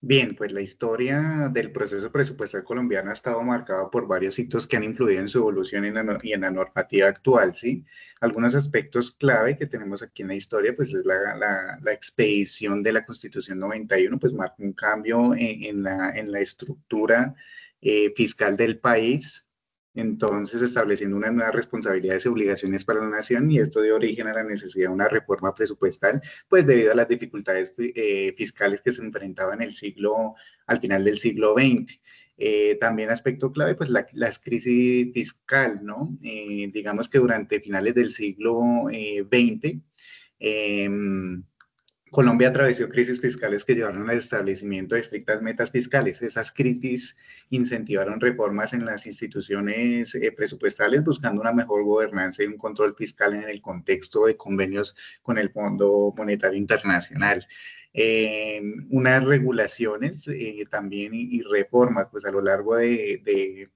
Bien, pues la historia del proceso presupuestal colombiano ha estado marcada por varios hitos que han influido en su evolución y en la normativa actual, ¿sí? Algunos aspectos clave que tenemos aquí en la historia, pues es la expedición de la Constitución 91, pues marca un cambio en la estructura fiscal del país. Entonces, estableciendo unas nuevas responsabilidades y obligaciones para la nación, y esto dio origen a la necesidad de una reforma presupuestal pues debido a las dificultades fiscales que se enfrentaban al final del siglo XX. También aspecto clave, pues las crisis fiscal, ¿no? Digamos que durante finales del siglo XX, eh, Colombia atravesó crisis fiscales que llevaron al establecimiento de estrictas metas fiscales. Esas crisis incentivaron reformas en las instituciones presupuestales, buscando una mejor gobernanza y un control fiscal en el contexto de convenios con el Fondo Monetario Internacional. Unas regulaciones también y reformas, pues a lo largo de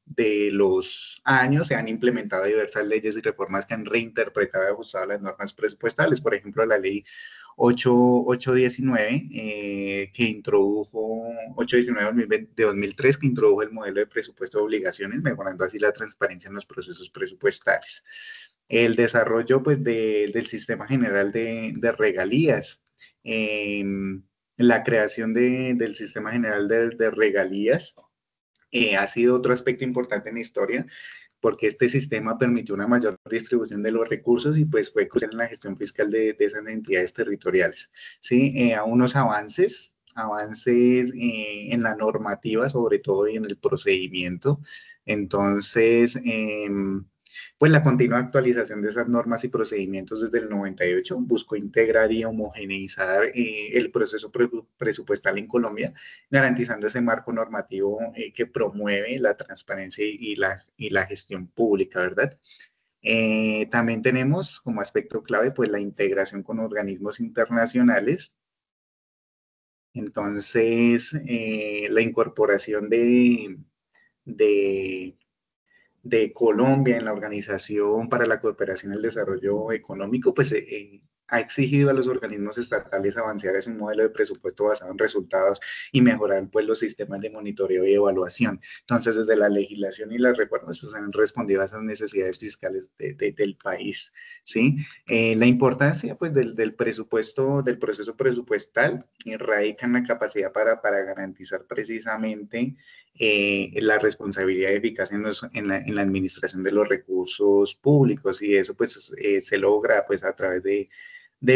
los años se han implementado diversas leyes y reformas que han reinterpretado y ajustado las normas presupuestales. Por ejemplo, la ley 819, que introdujo, 819 de 2003, que introdujo el modelo de presupuesto de obligaciones, mejorando así la transparencia en los procesos presupuestales. El desarrollo pues, del sistema general de regalías, eh, la creación del sistema general de regalías ha sido otro aspecto importante en la historia porque este sistema permitió una mayor distribución de los recursos y pues fue crucial en la gestión fiscal de esas entidades territoriales. Sí, a unos avances en la normativa, sobre todo y en el procedimiento. Entonces, pues la continua actualización de esas normas y procedimientos desde el 98 buscó integrar y homogeneizar el proceso presupuestal en Colombia, garantizando ese marco normativo que promueve la transparencia y la gestión pública, ¿verdad? También tenemos como aspecto clave pues la integración con organismos internacionales. Entonces, la incorporación de, de Colombia en la Organización para la Cooperación y el Desarrollo Económico, pues ha exigido a los organismos estatales avanzar hacia un modelo de presupuesto basado en resultados y mejorar pues los sistemas de monitoreo y evaluación. Entonces, desde la legislación y las reformas, pues han respondido a esas necesidades fiscales del país, ¿sí? La importancia pues del presupuesto, del proceso presupuestal, radica en la capacidad para garantizar precisamente la responsabilidad y eficacia en la administración de los recursos públicos y eso pues se logra pues a través de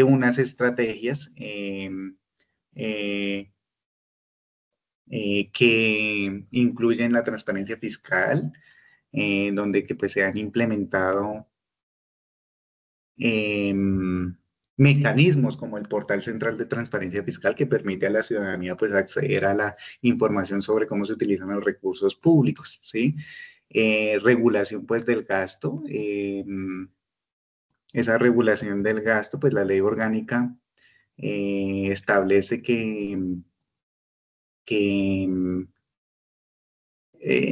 unas estrategias eh, que incluyen la transparencia fiscal, donde que pues se han implementado eh, mecanismos como el portal central de transparencia fiscal que permite a la ciudadanía pues acceder a la información sobre cómo se utilizan los recursos públicos, ¿sí? Regulación pues del gasto, esa regulación del gasto pues la ley orgánica establece que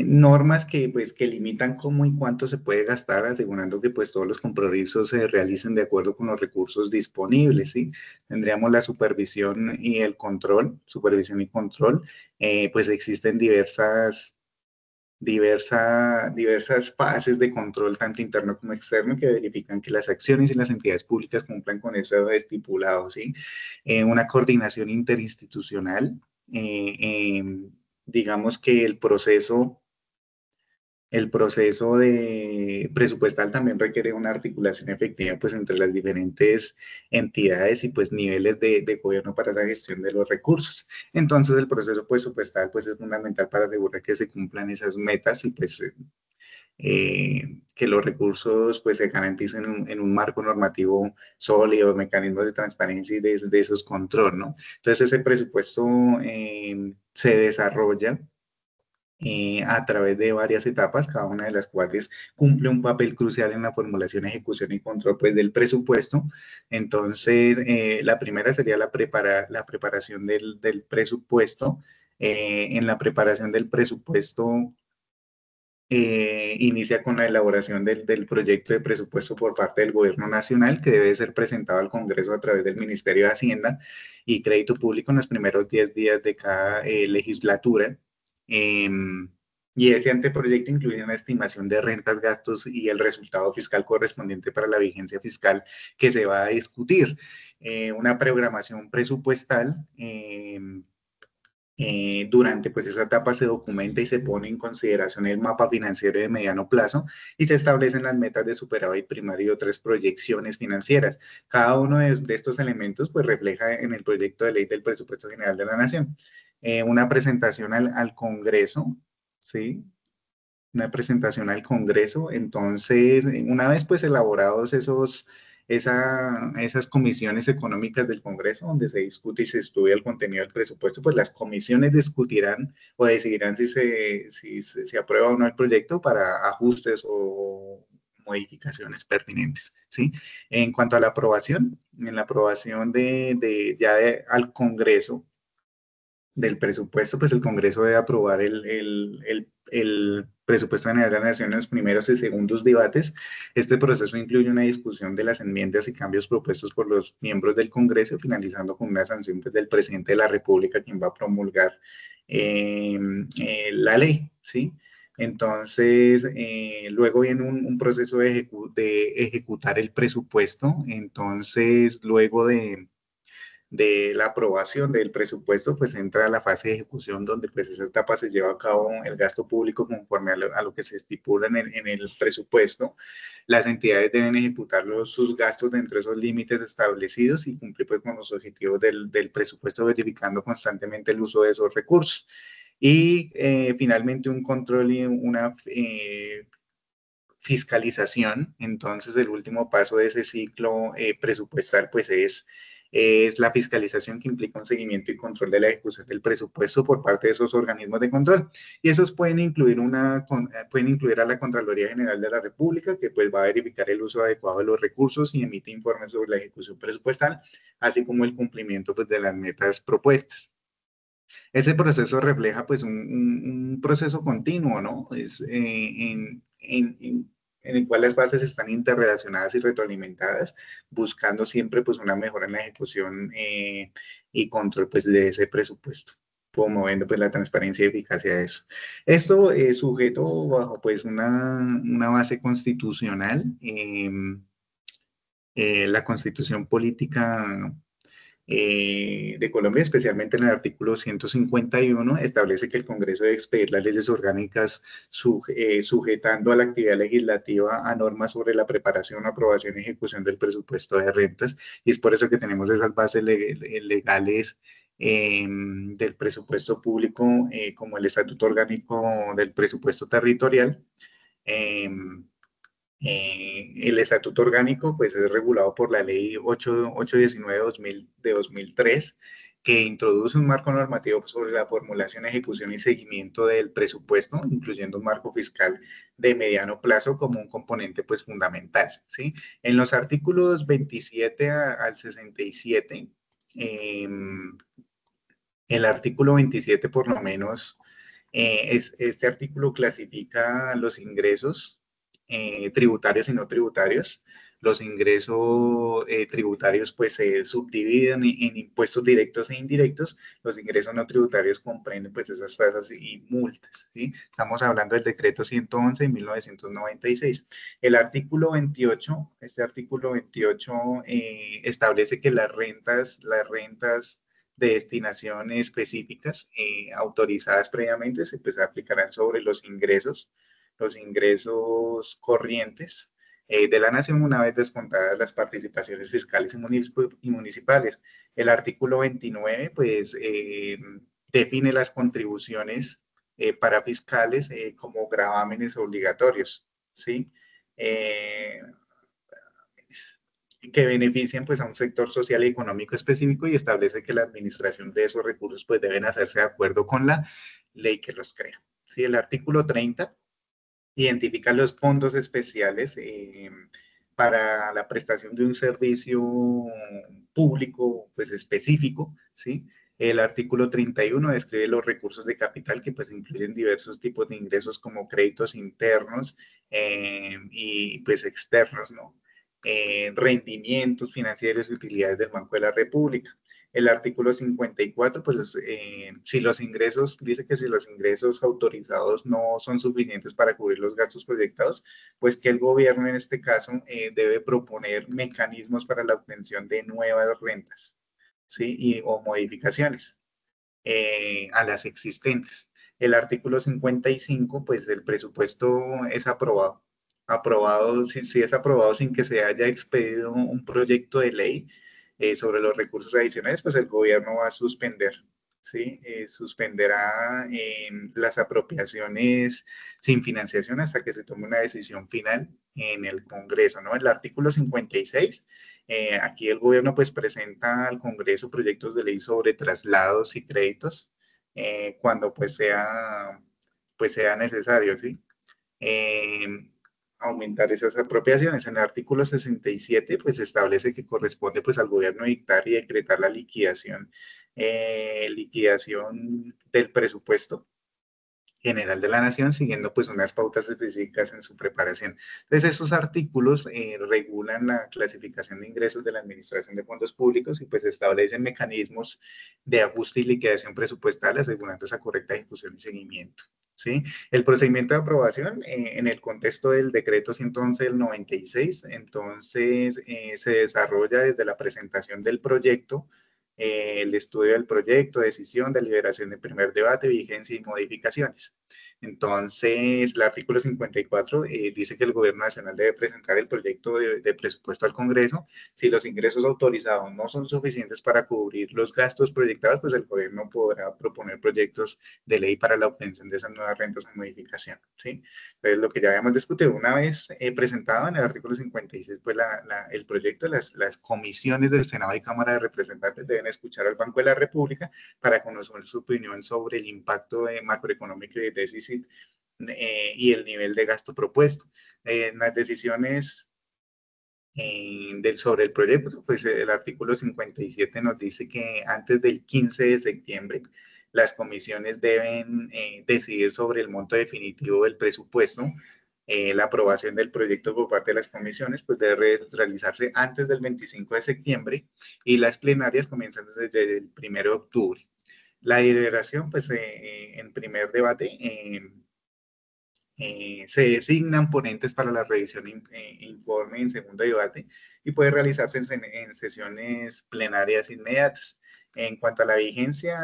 normas que, pues, que limitan cómo y cuánto se puede gastar, asegurando que pues, todos los compromisos se realicen de acuerdo con los recursos disponibles, ¿sí? Tendríamos la supervisión y el control, supervisión y control, pues existen diversas fases de control, tanto interno como externo, que verifican que las acciones y las entidades públicas cumplan con eso estipulado, ¿sí? Una coordinación interinstitucional, eh, eh, digamos que el proceso de presupuestal también requiere una articulación efectiva pues entre las diferentes entidades y pues niveles de gobierno para esa gestión de los recursos. Entonces el proceso presupuestal pues es fundamental para asegurar que se cumplan esas metas y pues que los recursos pues se garanticen en un marco normativo sólido, mecanismos de transparencia y de esos control, ¿no? Entonces ese presupuesto se desarrolla a través de varias etapas, cada una de las cuales cumple un papel crucial en la formulación, ejecución y control pues, del presupuesto. Entonces, la primera sería la preparación del presupuesto. En la preparación del presupuesto inicia con la elaboración del proyecto de presupuesto por parte del Gobierno Nacional, que debe ser presentado al Congreso a través del Ministerio de Hacienda y Crédito Público en los primeros 10 días de cada legislatura. Y ese anteproyecto incluye una estimación de rentas, gastos y el resultado fiscal correspondiente para la vigencia fiscal que se va a discutir. Una programación presupuestal durante pues esa etapa se documenta y se pone en consideración el mapa financiero de mediano plazo y se establecen las metas de superávit primario y otras proyecciones financieras. Cada uno de estos elementos pues refleja en el proyecto de ley del presupuesto general de la Nación. Una presentación al Congreso, ¿sí? Una presentación al Congreso. Entonces, una vez pues elaborados esas comisiones económicas del Congreso, donde se discute y se estudia el contenido del presupuesto, pues las comisiones discutirán o decidirán si se aprueba o no el proyecto para ajustes o modificaciones pertinentes, ¿sí? En cuanto a la aprobación, en la aprobación al Congreso, del presupuesto, pues el Congreso debe aprobar el presupuesto general de la Nación en los primeros y segundos debates. Este proceso incluye una discusión de las enmiendas y cambios propuestos por los miembros del Congreso, finalizando con una sanción pues, del presidente de la República, quien va a promulgar la ley, ¿sí? Entonces, luego viene un proceso de ejecutar el presupuesto. Entonces, luego de la aprobación del presupuesto, pues entra a la fase de ejecución donde pues esa etapa se lleva a cabo el gasto público conforme a lo que se estipula en el presupuesto. Las entidades deben ejecutar sus gastos dentro de esos límites establecidos y cumplir pues, con los objetivos del presupuesto, verificando constantemente el uso de esos recursos. Y finalmente un control y una fiscalización. Entonces, el último paso de ese ciclo presupuestal, pues es la fiscalización que implica un seguimiento y control de la ejecución del presupuesto por parte de esos organismos de control. Y esos pueden incluir a la Contraloría General de la República, que pues va a verificar el uso adecuado de los recursos y emite informes sobre la ejecución presupuestal, así como el cumplimiento pues, de las metas propuestas. Ese proceso refleja pues un proceso continuo, ¿no? En el cual las bases están interrelacionadas y retroalimentadas, buscando siempre pues una mejora en la ejecución y control pues de ese presupuesto, promoviendo pues la transparencia y eficacia de eso. Esto es sujeto bajo pues una base constitucional, la Constitución Política de Colombia, especialmente en el artículo 151, establece que el Congreso debe expedir las leyes orgánicas sujetando a la actividad legislativa a normas sobre la preparación, aprobación y ejecución del presupuesto de rentas. Y es por eso que tenemos esas bases legales del presupuesto público, como el Estatuto Orgánico del Presupuesto Territorial. Eh, el estatuto orgánico pues, es regulado por la ley 819 de 2003, que introduce un marco normativo sobre la formulación, ejecución y seguimiento del presupuesto, incluyendo un marco fiscal de mediano plazo como un componente pues, fundamental, ¿sí? En los artículos 27 al 67, eh, el artículo 27 por lo menos, este artículo clasifica los ingresos tributarios y no tributarios. Los ingresos tributarios pues se subdividen en impuestos directos e indirectos. Los ingresos no tributarios comprenden pues esas tasas y multas, ¿sí? Estamos hablando del decreto 111 de 1996. El artículo 28, este artículo 28 establece que las rentas de destinación específicas autorizadas previamente se pues, aplicarán sobre los ingresos corrientes de la nación una vez descontadas las participaciones fiscales y municipales. El artículo 29 pues define las contribuciones para fiscales como gravámenes obligatorios, ¿sí? Eh, que benefician pues a un sector social y económico específico y establece que la administración de esos recursos pues deben hacerse de acuerdo con la ley que los crea. ¿Sí? El artículo 30 identifica los fondos especiales para la prestación de un servicio público pues específico, ¿sí? El artículo 31 describe los recursos de capital que pues incluyen diversos tipos de ingresos como créditos internos y pues externos, ¿no? Rendimientos financieros y utilidades del Banco de la República. El artículo 54, pues si los ingresos, dice que si los ingresos autorizados no son suficientes para cubrir los gastos proyectados, pues que el gobierno en este caso debe proponer mecanismos para la obtención de nuevas rentas, ¿sí? O modificaciones a las existentes. El artículo 55, pues el presupuesto es aprobado. Aprobado, si es aprobado sin que se haya expedido un proyecto de ley sobre los recursos adicionales, pues el gobierno va a suspender, ¿sí? Suspenderá las apropiaciones sin financiación hasta que se tome una decisión final en el Congreso, ¿no? El artículo 56 aquí el gobierno pues presenta al Congreso proyectos de ley sobre traslados y créditos cuando pues sea necesario, ¿sí? Eh, aumentar esas apropiaciones. En el artículo 67 pues establece que corresponde pues al gobierno dictar y decretar la liquidación del presupuesto general de la nación, siguiendo pues unas pautas específicas en su preparación. Entonces, esos artículos regulan la clasificación de ingresos de la Administración de Fondos Públicos y pues establecen mecanismos de ajuste y liquidación presupuestal, asegurando esa correcta ejecución y seguimiento. ¿Sí? El procedimiento de aprobación en el contexto del decreto 111 del 96, entonces se desarrolla desde la presentación del proyecto, el estudio del proyecto, decisión, deliberación de primer debate, vigencia y modificaciones. Entonces, el artículo 54 dice que el Gobierno Nacional debe presentar el proyecto de presupuesto al Congreso. Si los ingresos autorizados no son suficientes para cubrir los gastos proyectados, pues el Gobierno podrá proponer proyectos de ley para la obtención de esas nuevas rentas en modificación. ¿Sí? Entonces, lo que ya habíamos discutido, una vez presentado en el artículo 56, pues el proyecto, las comisiones del Senado y Cámara de Representantes deben escuchar al Banco de la República para conocer su opinión sobre el impacto macroeconómico y de déficit y el nivel de gasto propuesto. Las decisiones sobre el proyecto, pues el artículo 57 nos dice que antes del 15 de septiembre las comisiones deben decidir sobre el monto definitivo del presupuesto. La aprobación del proyecto por parte de las comisiones pues debe realizarse antes del 25 de septiembre y las plenarias comienzan desde el 1 de octubre. La deliberación, pues en primer debate, se designan ponentes para la revisión informe en segundo debate y puede realizarse en sesiones plenarias inmediatas. En cuanto a la vigencia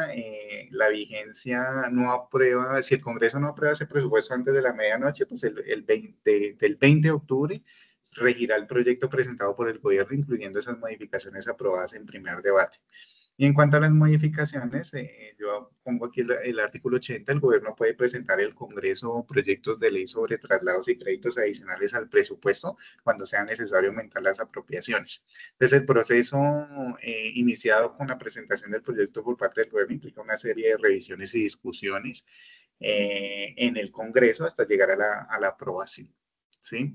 no aprueba, si el Congreso no aprueba ese presupuesto antes de la medianoche, pues el 20, del 20 de octubre regirá el proyecto presentado por el gobierno, incluyendo esas modificaciones aprobadas en primer debate. Y en cuanto a las modificaciones, yo pongo aquí el artículo 80, el gobierno puede presentar al Congreso proyectos de ley sobre traslados y créditos adicionales al presupuesto cuando sea necesario aumentar las apropiaciones. Entonces, el proceso iniciado con la presentación del proyecto por parte del gobierno implica una serie de revisiones y discusiones en el Congreso hasta llegar a la aprobación. ¿Sí?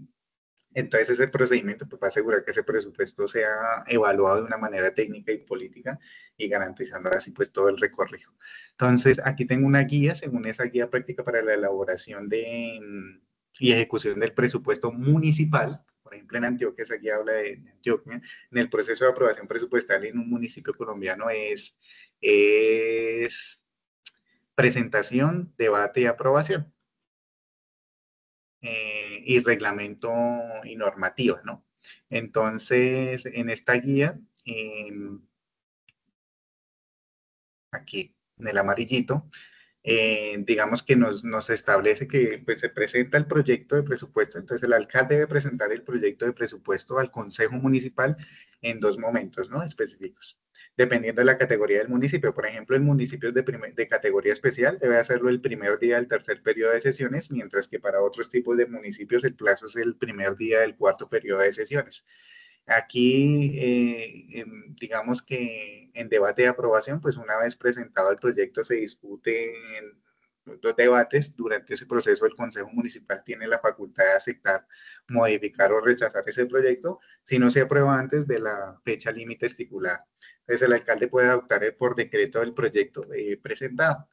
Entonces, ese procedimiento pues, va a asegurar que ese presupuesto sea evaluado de una manera técnica y política y garantizando así pues todo el recorrido. Entonces, aquí tengo una guía, según esa guía práctica para la elaboración y ejecución del presupuesto municipal. Por ejemplo, en Antioquia, esa guía habla de Antioquia, en el proceso de aprobación presupuestal en un municipio colombiano es presentación, debate y aprobación y reglamento y normativa, ¿no? Entonces, en esta guía, aquí en el amarillito, digamos que nos establece que pues, se presenta el proyecto de presupuesto, entonces el alcalde debe presentar el proyecto de presupuesto al Consejo Municipal en dos momentos, ¿no? Específicos, dependiendo de la categoría del municipio. Por ejemplo, en municipios de categoría especial debe hacerlo el primer día del tercer periodo de sesiones, mientras que para otros tipos de municipios el plazo es el primer día del cuarto periodo de sesiones. Aquí, digamos que en debate de aprobación, pues una vez presentado el proyecto se discute los debates. Durante ese proceso el Consejo Municipal tiene la facultad de aceptar, modificar o rechazar ese proyecto si no se aprueba antes de la fecha límite estipulada. Entonces el alcalde puede adoptar por decreto el proyecto presentado.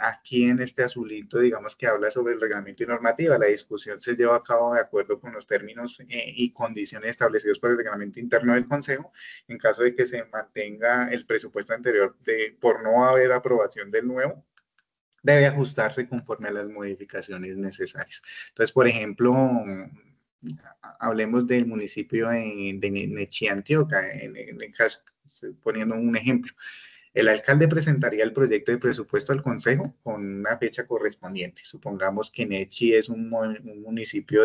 Aquí en este azulito, digamos que habla sobre el reglamento y normativa. La discusión se lleva a cabo de acuerdo con los términos y condiciones establecidos por el reglamento interno del Consejo. En caso de que se mantenga el presupuesto anterior por no haber aprobación del nuevo, debe ajustarse conforme a las modificaciones necesarias. Entonces, por ejemplo, hablemos del municipio de Nechí, Antioquia, en el caso, estoy poniendo un ejemplo. El alcalde presentaría el proyecto de presupuesto al consejo con una fecha correspondiente. Supongamos que Nechí es un municipio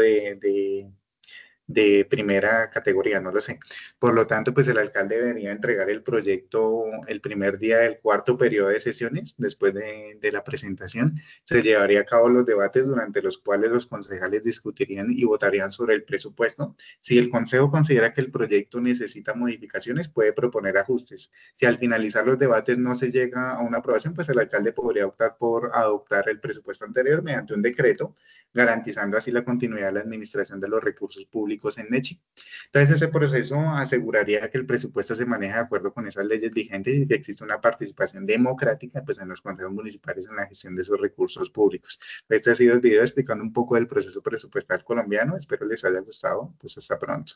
de primera categoría, no lo sé. Por lo tanto, pues el alcalde debería entregar el proyecto el primer día del cuarto periodo de sesiones, después de la presentación. Se llevaría a cabo los debates durante los cuales los concejales discutirían y votarían sobre el presupuesto. Si el consejo considera que el proyecto necesita modificaciones, puede proponer ajustes. Si al finalizar los debates no se llega a una aprobación, pues el alcalde podría optar por adoptar el presupuesto anterior mediante un decreto, garantizando así la continuidad de la administración de los recursos públicos en Nechi. Entonces, ese proceso aseguraría que el presupuesto se maneja de acuerdo con esas leyes vigentes y que existe una participación democrática pues, en los consejos municipales en la gestión de esos recursos públicos. Este ha sido el video explicando un poco del proceso presupuestal colombiano. Espero les haya gustado. Pues hasta pronto.